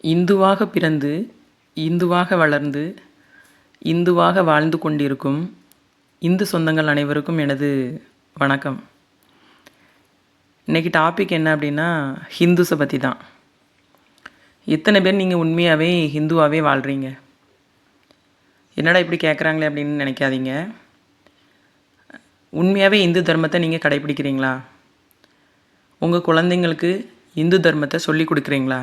இந்துவாக பிறந்து இந்துவாக வளர்ந்து இந்துவாக வாழ்ந்து கொண்டிருக்கும் இந்து சொந்தங்கள் அனைவருக்கும் எனது வணக்கம். இன்றைக்கி டாபிக் என்ன அப்படின்னா ஹிந்துஸை பற்றி தான். எத்தனை பேர் நீங்கள் உண்மையாகவே ஹிந்துவாகவே வாழ்கிறீங்க? என்னடா இப்படி கேட்குறாங்களே அப்படின்னு நினைக்காதீங்க. உண்மையாகவே இந்து தர்மத்தை நீங்கள் கடைப்பிடிக்கிறீங்களா? உங்கள் குழந்தைங்களுக்கு இந்து தர்மத்தை சொல்லி கொடுக்குறீங்களா?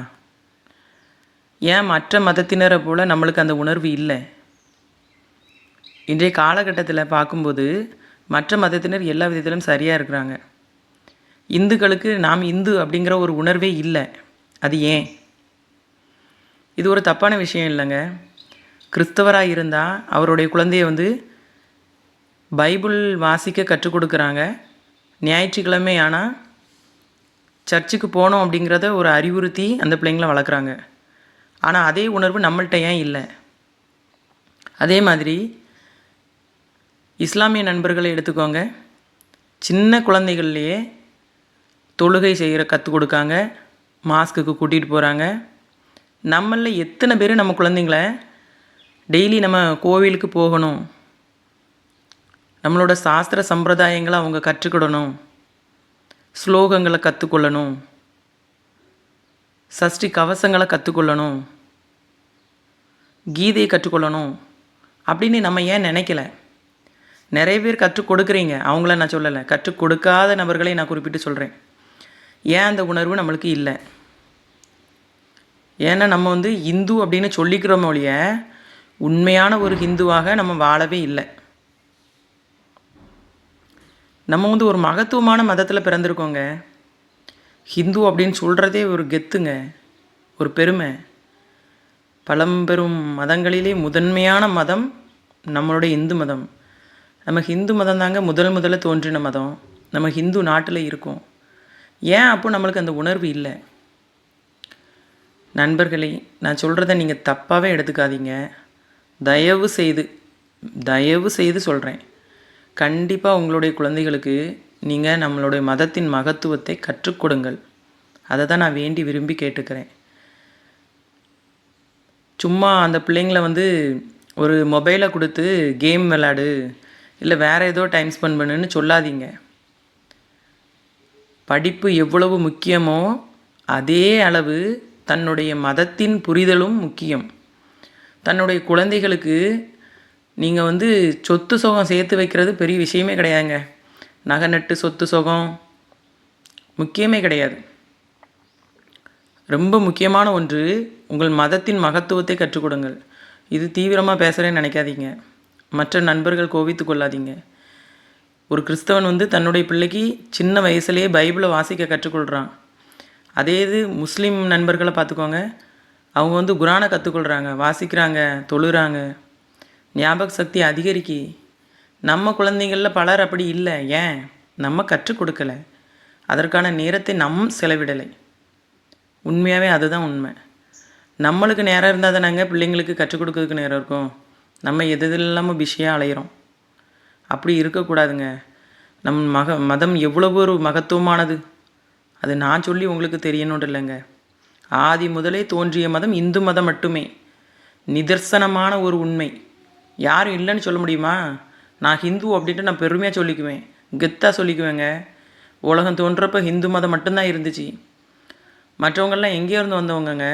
ஏன் மற்ற மதத்தினரை போல் நம்மளுக்கு அந்த உணர்வு இல்லை? இன்றைய காலகட்டத்தில் பார்க்கும்போது மற்ற மதத்தினர் எல்லா விதத்திலும் சரியாக இருக்கிறாங்க. இந்துக்களுக்கு நாம் இந்து அப்படிங்கிற ஒரு உணர்வே இல்லை. அது ஏன்? இது ஒரு தப்பான விஷயம் இல்லைங்க. கிறிஸ்தவராக இருந்தால் அவருடைய குழந்தைய பைபிள் வாசிக்க கற்றுக் கொடுக்குறாங்க. ஞாயிற்றுக்கிழமை ஆனால் சர்ச்சுக்கு போகணும் அப்படிங்கிறத ஒரு அறிவுறுத்தி அந்த பிள்ளைங்களை வளர்க்குறாங்க. ஆனால் அதே உணர்வு நம்மள்கிட்ட ஏன் இல்லை? அதே மாதிரி இஸ்லாமிய நண்பர்களை எடுத்துக்கோங்க. சின்ன குழந்தைகள்லையே தொழுகை செய்கிற கற்றுக் கொடுக்காங்க, மாஸ்க்குக்கு கூட்டிகிட்டு போகிறாங்க. நம்மளில் எத்தனை பேர் நம்ம குழந்தைங்கள டெய்லி நம்ம கோவிலுக்கு போகணும், நம்மளோட சாஸ்திர சம்பிரதாயங்களை அவங்க கற்றுக்கிடணும், ஸ்லோகங்களை கற்றுக்கொள்ளணும், சஷ்டி கவசங்களை கற்றுக்கொள்ளணும், கீதையை கற்றுக்கொள்ளணும் அப்படின்னு நம்ம ஏன் நினைக்கல? நிறைய பேர் கற்றுக் கொடுக்குறீங்க, அவங்கள நான் சொல்லலை. கற்றுக் கொடுக்காத நபர்களை நான் குறிப்பிட்டு சொல்கிறேன். ஏன் அந்த உணர்வு நம்மளுக்கு இல்லை? ஏன்னா நம்ம இந்து அப்படின்னு சொல்லிக்கிறோம் ஒழிய உண்மையான ஒரு ஹிந்துவாக நம்ம வாழவே இல்லை. நம்ம ஒரு மகத்துவமான மதத்தில் பிறந்திருக்கோங்க. ஹிந்து அப்படின்னு சொல்கிறதே ஒரு கெத்துங்க, ஒரு பெருமை. பழம்பெரும் மதங்களிலே முதன்மையான மதம் நம்மளுடைய இந்து மதம். நம்ம ஹிந்து மதம் தாங்க முதல்ல தோன்றின மதம். நம்ம ஹிந்து நாட்டில் இருக்கோம். ஏன் அப்போ நம்மளுக்கு அந்த உணர்வு இல்லை? நண்பர்களே, நான் சொல்கிறத நீங்கள் தப்பாகவே எடுத்துக்காதீங்க. தயவு செய்து சொல்கிறேன். கண்டிப்பாக உங்களுடைய குழந்தைகளுக்கு நீங்கள் நம்மளுடைய மதத்தின் மகத்துவத்தை கற்றுக் கொடுங்கள். அதை தான் நான் வேண்டி விரும்பி கேட்டுக்கிறேன். சும்மா அந்த பிள்ளைங்கள ஒரு மொபைலை கொடுத்து கேம் விளையாடு, இல்லை வேறு ஏதோ டைம் ஸ்பெண்ட் பண்ணுன்னு சொல்லாதீங்க. படிப்பு எவ்வளவு முக்கியமோ அதே அளவு தன்னுடைய மதத்தின் புரிதலும் முக்கியம். தன்னுடைய குழந்தைகளுக்கு நீங்கள் சொத்து சுகம் சேர்த்து வைக்கிறது பெரிய விஷயமே கிடையாதுங்க. நகை நட்டு சொத்து சுகம் முக்கியமே கிடையாது. ரொம்ப முக்கியமான ஒன்று உங்கள் மதத்தின் மகத்துவத்தை கற்றுக் கொடுங்கள். இது தீவிரமாக பேசுகிறேன்னு நினைக்காதீங்க. மற்ற நண்பர்கள் கோவித்து கொள்ளாதீங்க. ஒரு கிறிஸ்தவன் தன்னுடைய பிள்ளைக்கு சின்ன வயசுலேயே பைபிளை வாசிக்க கற்றுக்கொள்கிறான். அதே இது முஸ்லீம் நண்பர்களை பார்த்துக்கோங்க. அவங்க குரானை கற்றுக்கொள்கிறாங்க, வாசிக்கிறாங்க, தொழுகிறாங்க, ஞாபக சக்தி அதிகரிக்கி. நம்ம குழந்தைங்களில் பலர் அப்படி இல்லை. ஏன்? நம்ம கற்றுக் கொடுக்கலை, அதற்கான நேரத்தை செலவிடலை. உண்மையாகவே அதுதான் உண்மை. நம்மளுக்கு நேரம் இருந்தால் தான் நாங்கள் பிள்ளைங்களுக்கு கற்றுக் கொடுக்கறதுக்கு நேரம் இருக்கும். நம்ம எது இல்லாமல் பிஸியாக அலையிறோம். அப்படி இருக்கக்கூடாதுங்க. மதம் எவ்வளவு ஒரு மகத்துவமானது, அது நான் சொல்லி உங்களுக்கு தெரியணும்னு இல்லைங்க. ஆதி முதலே தோன்றிய மதம் இந்து மதம் மட்டுமே. நிதர்சனமான ஒரு உண்மை. யாரும் இல்லைன்னு சொல்ல முடியுமா? நான் ஹிந்து அப்படின்ட்டு நான் பெருமையாக சொல்லிக்குவேன், கெத்தாக சொல்லிக்குவேங்க. உலகம் தோன்றப்போ ஹிந்து மதம் மட்டும்தான் இருந்துச்சு. மற்றவங்கள்லாம் எங்கேயோ இருந்து வந்தவங்கங்க.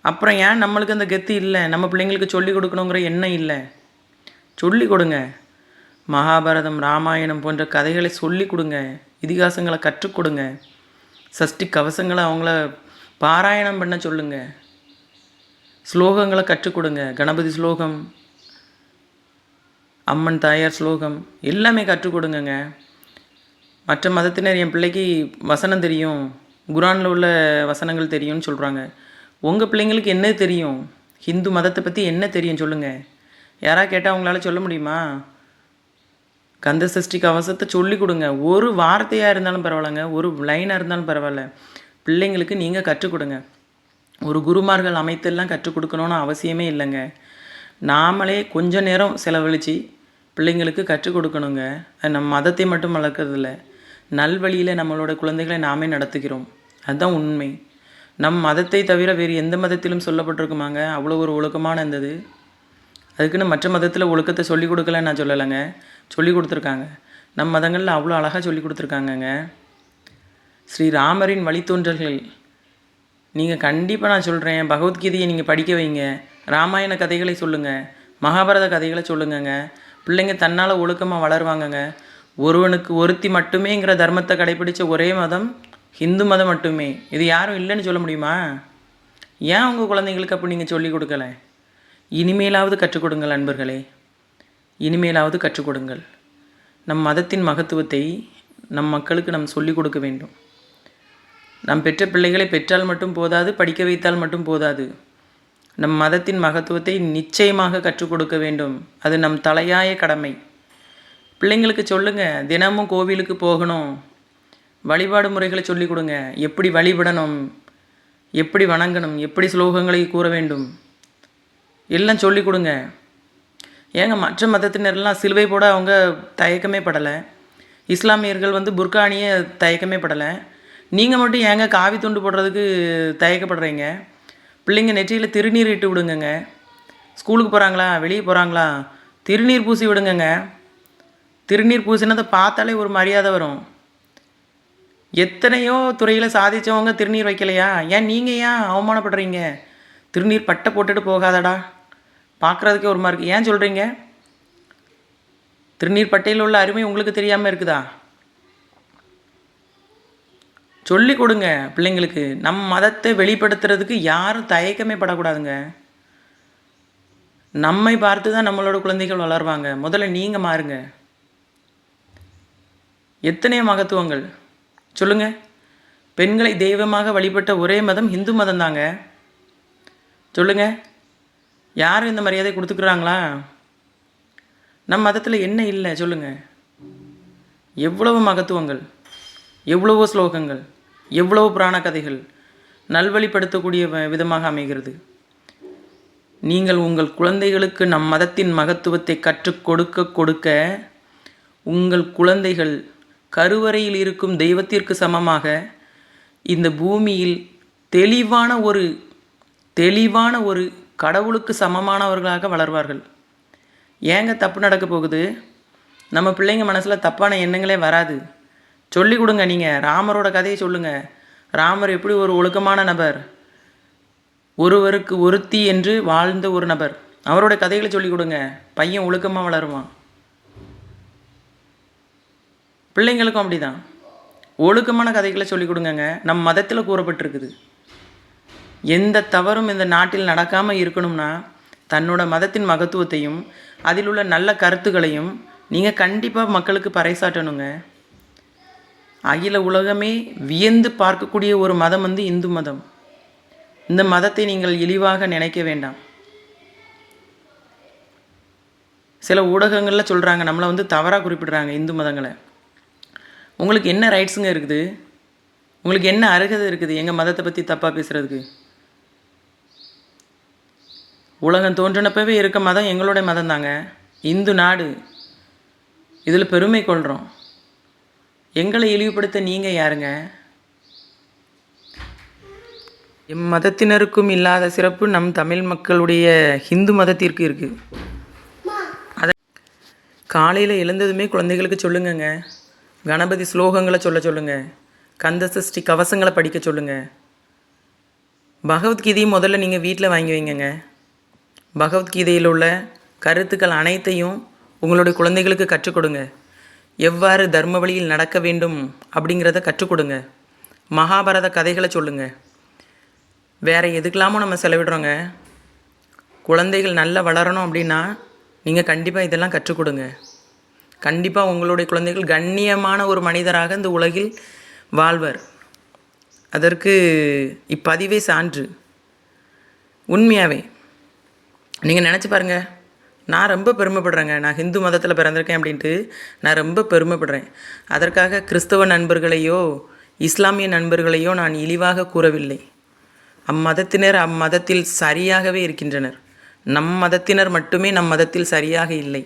அப்புறம் ஏன் நம்மளுக்கு அந்த கெத்து இல்லை? நம்ம பிள்ளைங்களுக்கு சொல்லிக் கொடுக்கணுங்கிற எண்ணம் இல்லை. சொல்லிக் கொடுங்க. மகாபாரதம், ராமாயணம் போன்ற கதைகளை சொல்லிக் கொடுங்க. இதிகாசங்களை கற்றுக் கொடுங்க. சஷ்டி கவசங்களை அவங்கள பாராயணம் பண்ண சொல்லுங்கள். ஸ்லோகங்களை கற்றுக் கொடுங்க. கணபதி ஸ்லோகம், அம்மன் தாயார் ஸ்லோகம் எல்லாமே கற்றுக் கொடுங்கங்க. மற்ற மதத்தினர் என் பிள்ளைக்கு வசனம் தெரியும், குரானில் உள்ள வசனங்கள் தெரியும்னு சொல்கிறாங்க. உங்கள் பிள்ளைங்களுக்கு என்ன தெரியும்? ஹிந்து மதத்தை பற்றி என்ன தெரியும் சொல்லுங்கள். யாராவது கேட்டால் அவங்களால சொல்ல முடியுமா? கந்த சஷ்டி கவசத்தை சொல்லிக் கொடுங்க. ஒரு வார்த்தையாக இருந்தாலும் பரவாயில்லைங்க, ஒரு லைனாக இருந்தாலும் பரவாயில்ல, பிள்ளைங்களுக்கு நீங்கள் கற்றுக் கொடுங்க. ஒரு குருமார்கள் அமைத்தெல்லாம் கற்றுக் கொடுக்கணுன்னு அவசியமே இல்லைங்க. நாமளே கொஞ்ச நேரம் செலவழித்து பிள்ளைங்களுக்கு கற்றுக் கொடுக்கணுங்க. நம்ம மதத்தை மட்டும் வளர்க்குறதில்ல, நல்வழியில் நம்மளோட குழந்தைகளை நாமே நடத்துகிறோம். அதுதான் உண்மை. நம் மதத்தை தவிர வேறு எந்த மதத்திலும் சொல்லப்பட்டிருக்குமாங்க அவ்வளோ ஒரு ஒழுக்கமான இருந்தது? அதுக்குன்னு மற்ற மதத்தில் ஒழுக்கத்தை சொல்லிக் கொடுக்கலன்னு நான் சொல்லலைங்க, சொல்லி கொடுத்துருக்காங்க. நம் மதங்களில் அவ்வளோ அழகாக சொல்லி கொடுத்துருக்காங்கங்க. ஸ்ரீராமரின் வழித்தோன்றல்கள் நீங்கள் கண்டிப்பாக நான் சொல்கிறேன், பகவத்கீதையை நீங்கள் படிக்க வைங்க, ராமாயண கதைகளை சொல்லுங்கள், மகாபாரத கதைகளை சொல்லுங்கங்க. பிள்ளைங்க தன்னால் ஒழுக்கமாக வளருவாங்கங்க. ஒருவனுக்கு ஒருத்தி மட்டுமேங்கிற தர்மத்தை கடைப்பிடித்த ஒரே மதம் ஹிந்து மதம் மட்டுமே. இது யாரும் இல்லைன்னு சொல்ல முடியுமா? ஏன் உங்கள் குழந்தைங்களுக்கு அப்போ நீங்கள் சொல்லிக் கொடுக்கல? இனிமேலாவது கற்றுக் கொடுங்கள் நண்பர்களே, இனிமேலாவது கற்றுக் கொடுங்கள். நம் மதத்தின் மகத்துவத்தை நம் மக்களுக்கு நாம் சொல்லிக் கொடுக்க வேண்டும். நம் பெற்ற பிள்ளைகளை பெற்றால் மட்டும் போதாது, படிக்க வைத்தால் மட்டும் போதாது. நம் மதத்தின் மகத்துவத்தை நிச்சயமாக கற்றுக் கொடுக்க வேண்டும். அது நம் தலையாய கடமை. பிள்ளைங்களுக்கு சொல்லுங்கள், தினமும் கோவிலுக்கு போகணும், வழிபாடு முறைகளை சொல்லிக் கொடுங்க, எப்படி வழிபடணும், எப்படி வணங்கணும், எப்படி ஸ்லோகங்களை கூற வேண்டும், எல்லாம் சொல்லிக் கொடுங்க. ஏங்க மற்ற மதத்தினரெல்லாம் சிலுவை போட அவங்க தயக்கமே படலை, இஸ்லாமியர்கள் புர்கா அணிய தயக்கமே படலை. நீங்கள் மட்டும் ஏங்க காவி துண்டு போடுறதுக்கு தயக்கப்படுறீங்க? பிள்ளைங்க நெற்றியில் திருநீர் இட்டு விடுங்கங்க. ஸ்கூலுக்கு போகிறாங்களா, வெளியே போகிறாங்களா, திருநீர் பூசி விடுங்கங்க. திருநீர் பூசினதை பார்த்தாலே ஒரு மரியாதை வரும். எத்தனையோ துறையில் சாதித்தவங்க திருநீர் வைக்கலையா? ஏன் நீங்கள் ஏன் அவமானப்படுறீங்க? திருநீர் பட்டை போட்டுட்டு போகாதடா, பார்க்குறதுக்கே ஒரு மாதிரி ஏன் சொல்கிறீங்க? திருநீர் பட்டையில் உள்ள அருமை உங்களுக்கு தெரியாமல் இருக்குதா? சொல்லிக் கொடுங்க பிள்ளைங்களுக்கு. நம் மதத்தை வெளிப்படுத்துறதுக்கு யாரும் தயக்கமே படக்கூடாதுங்க. நம்மை பார்த்து தான் நம்மளோட குழந்தைகள் வளருவாங்க. முதல்ல நீங்கள் மாறுங்க. எத்தனையோ மகத்துவங்கள் சொல்லுங்கள். பெண்களை தெய்வமாக வழிபட்ட ஒரே மதம் இந்து மதம் தாங்க. சொல்லுங்கள், யாரும் இந்த மரியாதை கொடுத்துக்கிறாங்களா? நம் மதத்தில் என்ன இல்லை சொல்லுங்கள். எவ்வளவு மகத்துவங்கள், எவ்வளவோ ஸ்லோகங்கள், எவ்வளவோ புராண கதைகள் நல்வழிப்படுத்தக்கூடிய விதமாக அமைகிறது. நீங்கள் உங்கள் குழந்தைகளுக்கு நம் மதத்தின் மகத்துவத்தை கற்றுக் கொடுக்க கொடுக்க உங்கள் குழந்தைகள் கருவறையில் இருக்கும் தெய்வத்திற்கு சமமாக இந்த பூமியில் தெளிவான ஒரு கடவுளுக்கு சமமானவர்களாக வளர்வார்கள். ஏங்க தப்பு நடக்க போகுது? நம்ம பிள்ளைங்க மனசில் தப்பான எண்ணங்களே வராது. சொல்லிக் கொடுங்க. நீங்கள் ராமரோட கதையை சொல்லுங்கள். ராமர் எப்படி ஒரு ஒழுக்கமான நபர், ஒருவருக்கு ஒருத்தி என்று வாழ்ந்த ஒரு நபர், அவரோட கதைகளை சொல்லிக் கொடுங்க. பையன் ஒழுக்கமாக வளருவான். பிள்ளைங்களுக்கும் அப்படி தான் ஒழுக்கமான கதைகளை சொல்லிக் கொடுங்கங்க. நம் மதத்தில் கூறப்பட்டிருக்குது. எந்த தவறும் இந்த நாட்டில் நடக்காமல் இருக்கணும்னா தன்னோட மதத்தின் மகத்துவத்தையும் அதில் உள்ள நல்ல கருத்துக்களையும் நீங்கள் கண்டிப்பாக மக்களுக்கு பறைசாற்றணுங்க. அகில உலகமே வியந்து பார்க்கக்கூடிய ஒரு மதம் இந்து மதம். இந்த மதத்தை நீங்கள் இழிவாக நினைக்க வேண்டாம். சில ஊடகங்களில் சொல்கிறாங்க, நம்மளை தவறாக குறிப்பிடுறாங்க இந்து மதங்களை. உங்களுக்கு என்ன ரைட்ஸுங்க இருக்குது? உங்களுக்கு என்ன அருகதை இருக்குது எங்கள் மதத்தை பற்றி தப்பாக பேசுகிறதுக்கு? உலகம் தோன்றினப்பவே இருக்க மதம் எங்களுடைய மதம் தாங்க, இந்து நாடு. இதில் பெருமை கொள்கிறோம். எங்களை இழிவுபடுத்த நீங்கள் யாருங்க? எம் மதத்தினருக்கும் இல்லாத சிறப்பு நம் தமிழ் மக்களுடைய ஹிந்து மதத்திற்கு இருக்குது. அதை காலையில் எழுந்ததுமே குழந்தைகளுக்கு சொல்லுங்கங்க. கணபதி ஸ்லோகங்களை சொல்லுங்கள். கந்த சஷ்டி கவசங்களை படிக்க சொல்லுங்கள். பகவத்கீதையும் முதல்ல நீங்கள் வீட்டில் வாங்கி வைங்கங்க. பகவத்கீதையில் உள்ள கருத்துக்கள் அனைத்தையும் உங்களுடைய குழந்தைகளுக்கு கற்றுக் கொடுங்க. எவ்வாறு தர்ம வழியில் நடக்க வேண்டும் அப்படிங்கிறத கற்றுக் கொடுங்க. மகாபாரத கதைகளை சொல்லுங்கள். வேறு எதுக்கெல்லாமோ நம்ம செலவிடுறோங்க. குழந்தைகள் நல்லா வளரணும் அப்படின்னா நீங்கள் கண்டிப்பாக இதெல்லாம் கற்றுக் கொடுங்க. கண்டிப்பாக உங்களுடைய குழந்தைகள் கண்ணியமான ஒரு மனிதராக இந்த உலகில் வாழ்வர். அதற்கு இப்பதிவே சான்று. உண்மையாகவே நீங்கள் நினச்சி பாருங்கள். நான் ரொம்ப பெருமைப்படுறேங்க. நான் ஹிந்து மதத்தில் பிறந்திருக்கேன் அப்படின்ட்டு நான் ரொம்ப பெருமைப்படுறேன். அதற்காக கிறிஸ்தவ நண்பர்களையோ இஸ்லாமிய நண்பர்களையோ நான் இழிவாக கூறவில்லை. அம்மதத்தினர் அம்மதத்தில் சரியாகவே இருக்கின்றனர். நம் மதத்தினர் மட்டுமே நம் மதத்தில் சரியாக இல்லை.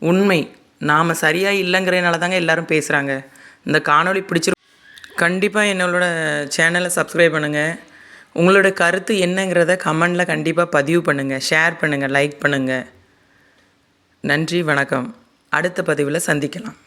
உண்மை. நாம் சரியாக இல்லைங்கிறனால தாங்க எல்லோரும் பேசுகிறாங்க. இந்த காணொளி கண்டிப்பாக என்னோட சேனலை சப்ஸ்கிரைப் பண்ணுங்கள். உங்களோட கருத்து என்னங்கிறத கமெண்டில் கண்டிப்பாக பதிவு பண்ணுங்கள், ஷேர் பண்ணுங்கள், லைக் பண்ணுங்கள். நன்றி, வணக்கம். அடுத்த பதிவில் சந்திக்கலாம்.